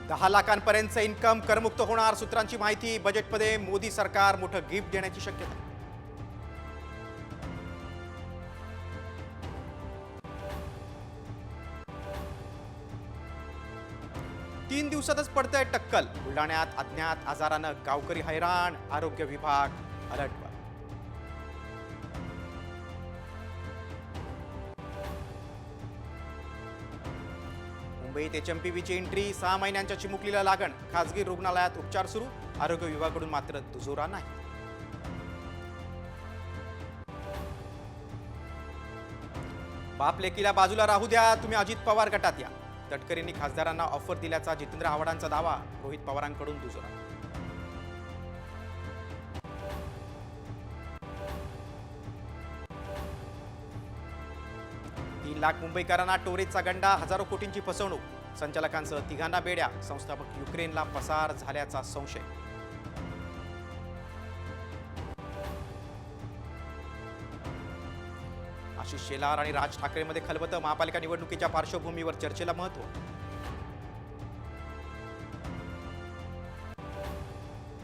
10 लाखांपर्यंतचं income करमुक्त होणार सूत्रांची माहिती. बजेटमध्ये मोदी सरकार मोठं गिफ्ट देण्याची शक्यता. तीन दिवसातच पडतंय टक्कल. बुलढाण्यात अज्ञात आजारानं गावकरी हैराण. आरोग्य विभाग अलर्टवर. मुंबईत HMPVची एंट्री. 6 महिन्यांच्या चिमुकलीला लागण. खासगी रुग्णालयात उपचार सुरू. आरोग्य विभागाकडून मात्र दुजोरा नाही. बाप लेकीला बाजूला राहू द्या, तुम्ही अजित पवार गटात या. तटकरेंनी खासदारांना ऑफर दिल्याचा जितेंद्र आव्हाडांचा दावा. रोहित पवारांकडून दुजोरा. तीन लाख मुंबईकरांना टोरेजचा गंडा. हजारो कोटींची फसवणूक. संचालकांसह तिघांना बेड्या. संस्थापक युक्रेनला पसार झाल्याचा संशय. आशिष शेलार आणि राज ठाकरेंमध्ये खलबतं. महापालिका निवडणुकीच्या पार्श्वभूमीवर चर्चेला महत्त्व.